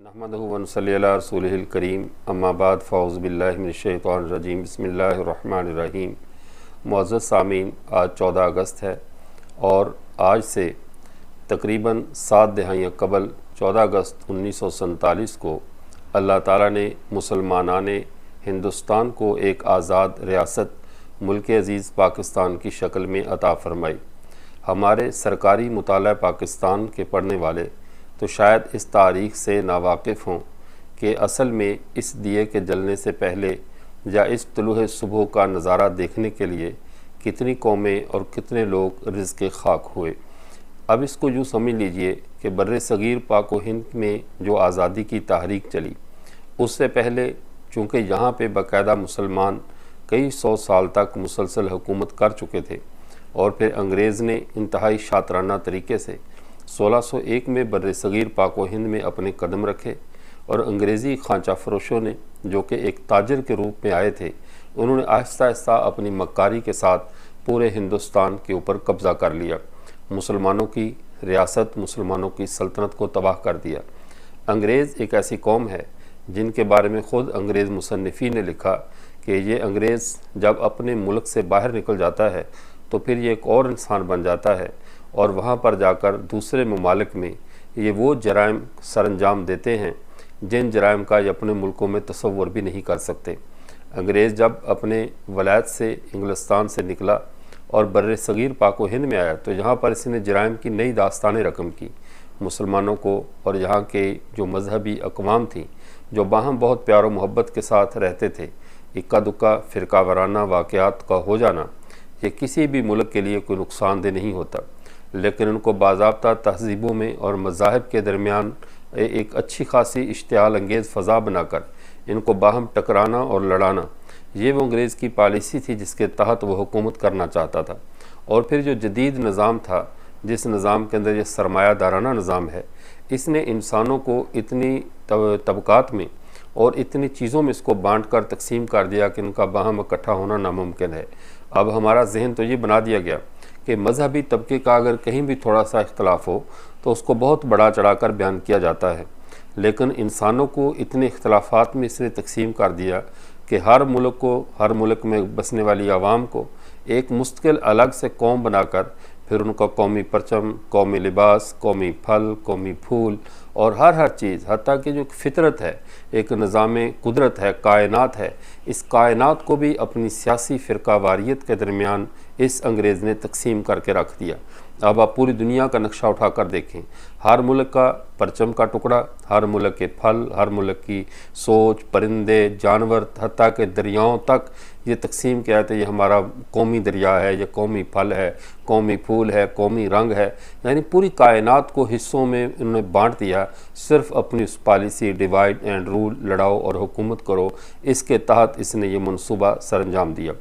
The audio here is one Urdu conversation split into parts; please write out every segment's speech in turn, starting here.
نحمدہ ونصلی علی رسولہ الکریم اما بعد فاعوذ باللہ من الشیطان الرجیم بسم اللہ الرحمن الرحیم۔ معزز سامعین، آج 14 اگست ہے اور آج سے تقریباً 7 دہائیاں قبل 14 اگست 1947 کو اللہ تعالیٰ نے مسلمانان ہندوستان کو ایک آزاد ریاست ملک عزیز پاکستان کی شکل میں عطا فرمائی۔ ہمارے سرکاری مطالعہ پاکستان کے پڑھنے والے تو شاید اس تاریخ سے ناواقف ہوں کہ اصل میں اس دیے کے جلنے سے پہلے یا اس طلوع صبح کا نظارہ دیکھنے کے لیے کتنی قومیں اور کتنے لوگ رزق خاک ہوئے۔ اب اس کو یوں سمجھ لیجئے کہ بر صغیر پاک و ہند میں جو آزادی کی تحریک چلی، اس سے پہلے چونکہ یہاں پہ باقاعدہ مسلمان کئی 100 سال تک مسلسل حکومت کر چکے تھے، اور پھر انگریز نے انتہائی شاطرانہ طریقے سے 1601 میں بر صغیر پاک و ہند میں اپنے قدم رکھے، اور انگریزی خانچہ فروشوں نے جو کہ ایک تاجر کے روپ میں آئے تھے، انہوں نے آہستہ آہستہ اپنی مکاری کے ساتھ پورے ہندوستان کے اوپر قبضہ کر لیا، مسلمانوں کی ریاست، مسلمانوں کی سلطنت کو تباہ کر دیا۔ انگریز ایک ایسی قوم ہے جن کے بارے میں خود انگریز مصنفین نے لکھا کہ یہ انگریز جب اپنے ملک سے باہر نکل جاتا ہے تو پھر یہ ایک اور انسان بن جاتا ہے، اور وہاں پر جا کر دوسرے ممالک میں یہ وہ جرائم سر انجام دیتے ہیں جن جرائم کا یہ اپنے ملکوں میں تصور بھی نہیں کر سکتے۔ انگریز جب اپنے ولایت سے انگلستان سے نکلا اور بر صغیر پاک و ہند میں آیا تو یہاں پر اس نے جرائم کی نئی داستانیں رقم کی۔ مسلمانوں کو اور یہاں کے جو مذہبی اقوام تھیں جو باہم بہت پیار و محبت کے ساتھ رہتے تھے، اکا دکا فرقہ وارانہ واقعات کا ہو جانا یہ کسی بھی ملک کے لیے کوئی نقصان دہ نہیں ہوتا، لیکن ان کو باضابطہ تہذیبوں میں اور مذاہب کے درمیان ایک اچھی خاصی اشتعال انگیز فضا بنا کر ان کو باہم ٹکرانا اور لڑانا، یہ وہ انگریز کی پالیسی تھی جس کے تحت وہ حکومت کرنا چاہتا تھا۔ اور پھر جو جدید نظام تھا، جس نظام کے اندر یہ سرمایہ دارانہ نظام ہے، اس نے انسانوں کو اتنی طبقات میں اور اتنی چیزوں میں اس کو بانٹ کر تقسیم کر دیا کہ ان کا باہم اکٹھا ہونا ناممکن ہے۔ اب ہمارا ذہن تو یہ بنا دیا گیا کہ مذہبی طبقے کا اگر کہیں بھی تھوڑا سا اختلاف ہو تو اس کو بہت بڑا چڑھا کر بیان کیا جاتا ہے، لیکن انسانوں کو اتنے اختلافات میں اس نے تقسیم کر دیا کہ ہر ملک میں بسنے والی عوام کو ایک مستقل الگ سے قوم بنا کر پھر ان کا قومی پرچم، قومی لباس، قومی پھل، قومی پھول اور ہر چیز، حتیٰ کہ جو فطرت ہے، ایک نظام قدرت ہے، کائنات ہے، اس کائنات کو بھی اپنی سیاسی فرقہ واریت کے درمیان اس انگریز نے تقسیم کر کے رکھ دیا۔ اب آپ پوری دنیا کا نقشہ اٹھا کر دیکھیں، ہر ملک کا پرچم کا ٹکڑا، ہر ملک کے پھل، ہر ملک کی سوچ، پرندے، جانور، حتیٰ کہ دریاؤں تک یہ تقسیم کیا ہے، یہ ہمارا قومی دریا ہے، یہ قومی پھل ہے، قومی پھول ہے، قومی رنگ ہے، یعنی پوری کائنات کو حصوں میں انہوں نے بانٹ دیا، صرف اپنی اس پالیسی ڈیوائڈ اینڈ رول، لڑاؤ اور حکومت کرو، اس کے تحت اس نے یہ منصوبہ سر انجام دیا۔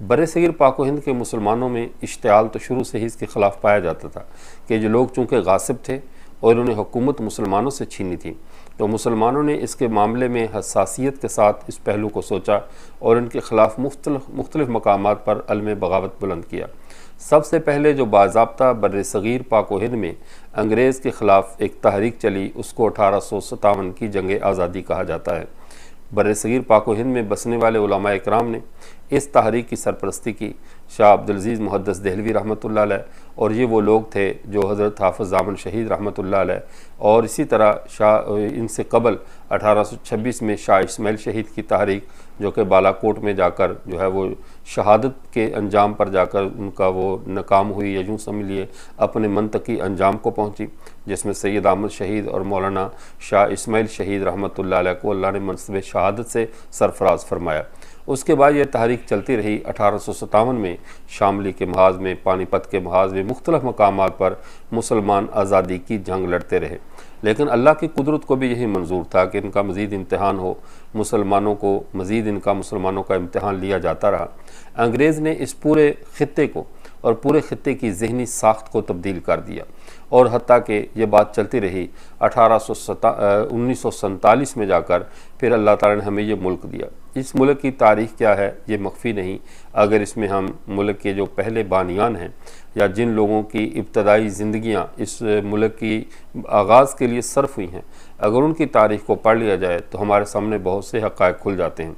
بر صغیر پاک و ہند کے مسلمانوں میں اشتعال تو شروع سے ہی اس کے خلاف پایا جاتا تھا کہ جو لوگ چونکہ غاصب تھے اور انہوں نے حکومت مسلمانوں سے چھینی تھی، تو مسلمانوں نے اس کے معاملے میں حساسیت کے ساتھ اس پہلو کو سوچا اور ان کے خلاف مختلف مقامات پر علم بغاوت بلند کیا۔ سب سے پہلے جو باضابطہ بر صغیر پاک و ہند میں انگریز کے خلاف ایک تحریک چلی، اس کو 1857 کی جنگ آزادی کہا جاتا ہے۔ بر صغیر پاک و ہند میں بسنے والے علماء اکرام نے اس تحریک کی سرپرستی کی، شاہ عبدالعزیز محدث دہلوی رحمۃ اللہ علیہ، اور یہ وہ لوگ تھے جو حضرت حافظ زامن شہید رحمۃ اللہ علیہ، اور اسی طرح ان سے قبل 1826 میں شاہ اسماعیل شہید کی تحریک جو کہ بالا کوٹ میں جا کر جو ہے وہ شہادت کے انجام پر جا کر ان کا وہ ناکام ہوئی، یا یوں سمجھ لیے اپنے منطقی انجام کو پہنچی، جس میں سید احمد شہید اور مولانا شاہ اسماعیل شہید رحمۃ اللہ علیہ کو اللہ نے منصب شہادت سے سرفراز فرمایا۔ اس کے بعد یہ تحریک چلتی رہی۔ 1857 میں شاملی کے محاذ میں، پانی پت کے محاذ میں، مختلف مقامات پر مسلمان آزادی کی جنگ لڑتے رہے، لیکن اللہ کی قدرت کو بھی یہی منظور تھا کہ ان کا مزید امتحان ہو، مسلمانوں کو مزید مسلمانوں کا امتحان لیا جاتا رہا۔ انگریز نے اس پورے خطے کو اور پورے خطے کی ذہنی ساخت کو تبدیل کر دیا، اور حتیٰ کہ یہ بات چلتی رہی 1947 میں جا کر پھر اللہ تعالیٰ نے ہمیں یہ ملک دیا۔ اس ملک کی تاریخ کیا ہے یہ مخفی نہیں، اگر اس میں ہم ملک کے جو پہلے بانیان ہیں یا جن لوگوں کی ابتدائی زندگیاں اس ملک کی آغاز کے لیے صرف ہوئی ہیں، اگر ان کی تاریخ کو پڑھ لیا جائے تو ہمارے سامنے بہت سے حقائق کھل جاتے ہیں۔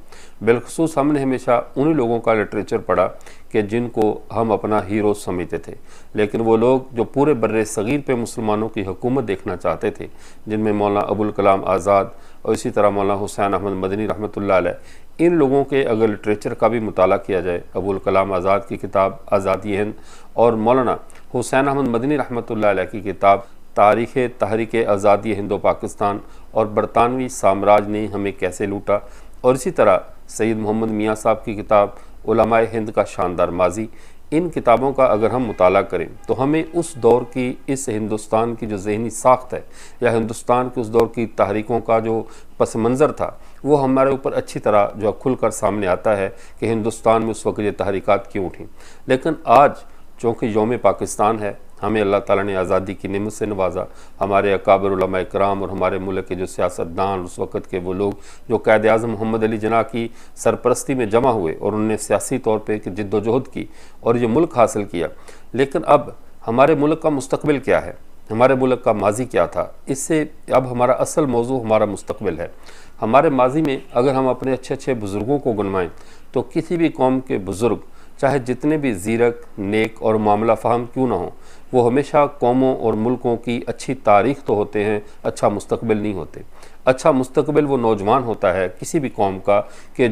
بالخصوص ہم نے ہمیشہ انہی لوگوں کا لٹریچر پڑھا کہ جن کو ہم اپنا ہیرو سمجھتے تھے، لیکن وہ لوگ جو پورے بر صغیر پہ مسلمانوں کی حکومت دیکھنا چاہتے تھے، جن میں مولانا ابوالکلام آزاد اور اسی طرح مولانا حسین احمد مدنی رحمۃ اللہ علیہ، ان لوگوں کے اگر لٹریچر کا بھی مطالعہ کیا جائے، ابوالکلام آزاد کی کتاب آزادی ہند اور مولانا حسین احمد مدنی رحمۃ اللہ علیہ کی کتاب تاریخ تحریک آزادی ہند و پاکستان اور برطانوی سامراج نے ہمیں کیسے لوٹا، اور اسی طرح سید محمد میاں صاحب کی کتاب علماء ہند کا شاندار ماضی، ان کتابوں کا اگر ہم مطالعہ کریں تو ہمیں اس دور کی اس ہندوستان کی جو ذہنی ساخت ہے یا ہندوستان کے اس دور کی تحریکوں کا جو پس منظر تھا وہ ہمارے اوپر اچھی طرح جو کھل کر سامنے آتا ہے کہ ہندوستان میں اس وقت یہ تحریکات کیوں اٹھیں۔ لیکن آج چونکہ یوم پاکستان ہے، ہمیں اللہ تعالیٰ نے آزادی کی نعمت سے نوازا، ہمارے اکابر علماء کرام اور ہمارے ملک کے جو سیاستدان اس وقت کے وہ لوگ جو قائد اعظم محمد علی جناح کی سرپرستی میں جمع ہوئے اور انہوں نے سیاسی طور پہ جد و جہد کی اور یہ ملک حاصل کیا۔ لیکن اب ہمارے ملک کا مستقبل کیا ہے، ہمارے ملک کا ماضی کیا تھا، اس سے اب ہمارا اصل موضوع ہمارا مستقبل ہے۔ ہمارے ماضی میں اگر ہم اپنے اچھے بزرگوں کو گنوائیں تو کسی بھی قوم کے بزرگ چاہے جتنے بھی زیرک، نیک اور معاملہ فہم کیوں نہ ہوں، وہ ہمیشہ قوموں اور ملکوں کی اچھی تاریخ تو ہوتے ہیں، اچھا مستقبل نہیں ہوتے۔ اچھا مستقبل وہ نوجوان ہوتا ہے کسی بھی قوم کا کہ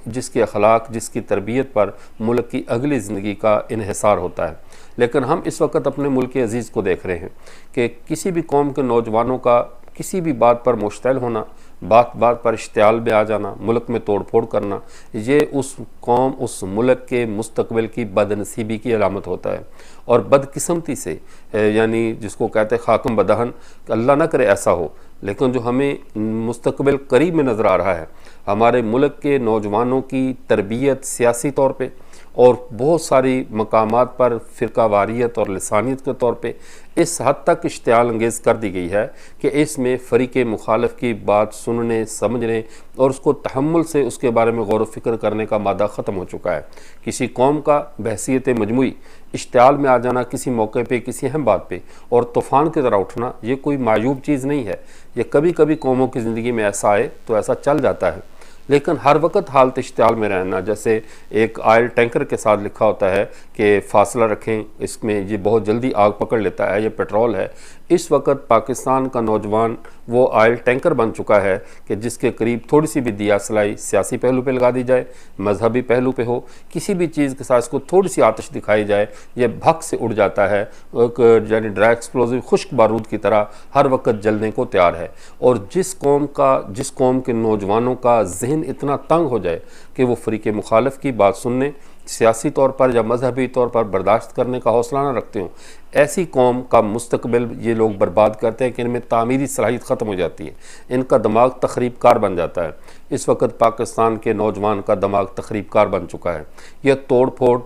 جس کے اخلاق، جس کی تربیت پر ملک کی اگلی زندگی کا انحصار ہوتا ہے۔ لیکن ہم اس وقت اپنے ملک عزیز کو دیکھ رہے ہیں کہ کسی بھی قوم کے نوجوانوں کا کسی بھی بات پر مشتعل ہونا، بات پر اشتعال میں آ جانا، ملک میں توڑ پھوڑ کرنا، یہ اس قوم، اس ملک کے مستقبل کی بد نصیبی کی علامت ہوتا ہے۔ اور بدقسمتی سے یعنی جس کو کہتے ہیں خاکم بدہن، اللہ نہ کرے ایسا ہو، لیکن جو ہمیں مستقبل قریب میں نظر آ رہا ہے، ہمارے ملک کے نوجوانوں کی تربیت سیاسی طور پہ اور بہت ساری مقامات پر فرقہ واریت اور لسانیت کے طور پہ اس حد تک اشتعال انگیز کر دی گئی ہے کہ اس میں فریق مخالف کی بات سننے، سمجھنے اور اس کو تحمل سے اس کے بارے میں غور و فکر کرنے کا مادہ ختم ہو چکا ہے۔ کسی قوم کا بحیثیت مجموعی اشتعال میں آ جانا کسی موقع پہ، کسی اہم بات پہ اور طوفان کی طرح اٹھنا، یہ کوئی معیوب چیز نہیں ہے۔ یہ کبھی کبھی قوموں کی زندگی میں ایسا آئے تو ایسا چل جاتا ہے، لیکن ہر وقت حالت اشتعال میں رہنا، جیسے ایک آئل ٹینکر کے ساتھ لکھا ہوتا ہے کہ فاصلہ رکھیں، اس میں یہ بہت جلدی آگ پکڑ لیتا ہے، یہ پیٹرول ہے۔ اس وقت پاکستان کا نوجوان وہ آئل ٹینکر بن چکا ہے کہ جس کے قریب تھوڑی سی بھی دیا سلائی سیاسی پہلو پہ لگا دی جائے، مذہبی پہلو پہ ہو، کسی بھی چیز کے ساتھ اس کو تھوڑی سی آتش دکھائی جائے، یہ بھگ سے اڑ جاتا ہے، یعنی ڈرائی ایکسپلوزیو خشک بارود کی طرح ہر وقت جلنے کو تیار ہے۔ اور جس قوم کے نوجوانوں کا ذہن اتنا تنگ ہو جائے کہ وہ فریق مخالف کی بات سننے، سیاسی طور پر یا مذہبی طور پر برداشت کرنے کا حوصلہ نہ رکھتے ہوں، ایسی قوم کا مستقبل یہ لوگ برباد کرتے ہیں کہ ان میں تعمیری صلاحیت ختم ہو جاتی ہے، ان کا دماغ تخریب کار بن جاتا ہے۔ اس وقت پاکستان کے نوجوان کا دماغ تخریب کار بن چکا ہے، یہ توڑ پھوڑ،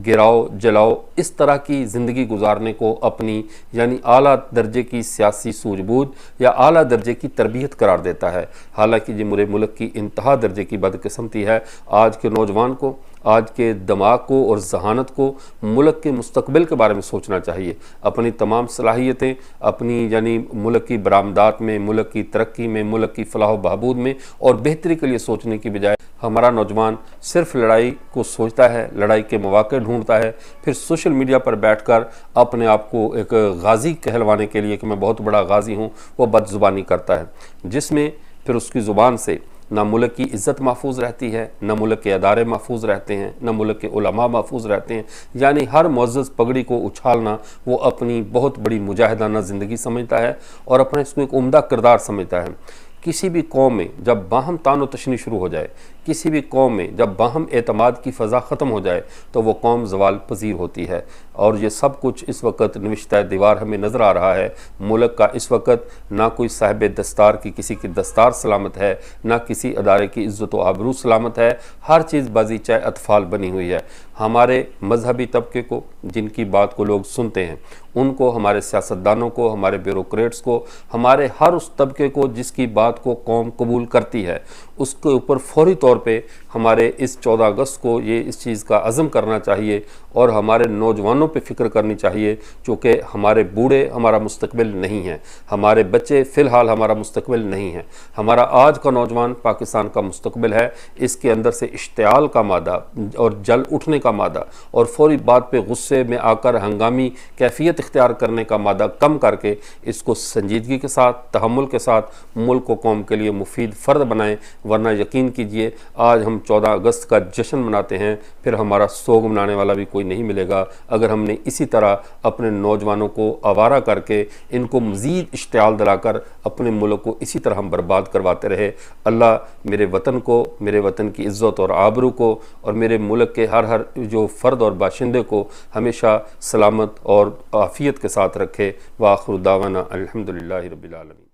گراؤ جلاؤ، اس طرح کی زندگی گزارنے کو اپنی یعنی اعلیٰ درجے کی سیاسی سوجھ بوجھ یا اعلیٰ درجے کی تربیت قرار دیتا ہے، حالانکہ یہ میرے ملک کی انتہا درجے کی بدقسمتی ہے۔ آج کے نوجوان کو، آج کے دماغ کو اور ذہانت کو ملک کے مستقبل کے بارے میں سوچنا چاہیے، اپنی تمام صلاحیتیں اپنی یعنی ملک کی برآمدات میں، ملک کی ترقی میں، ملک کی فلاح و بہبود میں اور بہتری کے لیے سوچنے کی بجائے ہمارا نوجوان صرف لڑائی کو سوچتا ہے، لڑائی کے مواقع ڈھونڈتا ہے، پھر سوشل میڈیا پر بیٹھ کر اپنے آپ کو ایک غازی کہلوانے کے لیے کہ میں بہت بڑا غازی ہوں، وہ بد زبانی کرتا ہے، جس میں پھر اس کی زبان سے نہ ملک کی عزت محفوظ رہتی ہے، نہ ملک کے ادارے محفوظ رہتے ہیں، نہ ملک کے علماء محفوظ رہتے ہیں۔ یعنی ہر معزز پگڑی کو اچھالنا وہ اپنی بہت بڑی مجاہدانہ زندگی سمجھتا ہے اور اپنے اس کو ایک عمدہ کردار سمجھتا ہے۔ کسی بھی قوم میں جب باہم تان و تشنی شروع ہو جائے، کسی بھی قوم میں جب باہم اعتماد کی فضا ختم ہو جائے تو وہ قوم زوال پذیر ہوتی ہے۔ اور یہ سب کچھ اس وقت نوشتہ دیوار ہمیں نظر آ رہا ہے۔ ملک کا اس وقت نہ کوئی صاحب دستار کی کسی کی دستار سلامت ہے، نہ کسی ادارے کی عزت و آبرو سلامت ہے، ہر چیز بازیچہ اطفال بنی ہوئی ہے۔ ہمارے مذہبی طبقے کو، جن کی بات کو لوگ سنتے ہیں، ان کو، ہمارے سیاستدانوں کو، ہمارے بیوروکریٹس کو، ہمارے ہر اس طبقے کو جس کی بات کو قوم قبول کرتی ہے، اس کے اوپر فوری طور پہ ہمارے اس 14 اگست کو یہ اس چیز کا عزم کرنا چاہیے اور ہمارے نوجوانوں پہ فکر کرنی چاہیے، چونکہ ہمارے بوڑھے ہمارا مستقبل نہیں ہیں، ہمارے بچے فی الحال ہمارا مستقبل نہیں ہیں، ہمارا آج کا نوجوان پاکستان کا مستقبل ہے۔ اس کے اندر سے اشتعال کا مادہ اور جل اٹھنے کا مادہ اور فوری بات پہ غصے میں آ کر ہنگامی کیفیت اختیار کرنے کا مادہ کم کر کے اس کو سنجیدگی کے ساتھ، تحمل کے ساتھ ملک و قوم کے لیے مفید فرد بنائیں، ورنہ یقین کیجئے آج ہم 14 اگست کا جشن مناتے ہیں، پھر ہمارا سوگ منانے والا بھی کوئی نہیں ملے گا اگر ہم نے اسی طرح اپنے نوجوانوں کو آوارہ کر کے ان کو مزید اشتعال دلا کر اپنے ملک کو اسی طرح ہم برباد کرواتے رہے۔ اللہ میرے وطن کو، میرے وطن کی عزت اور آبرو کو اور میرے ملک کے ہر جو فرد اور باشندے کو ہمیشہ سلامت اور عافیت کے ساتھ رکھے۔ وآخر دعوانا الحمدللہ رب العالمین۔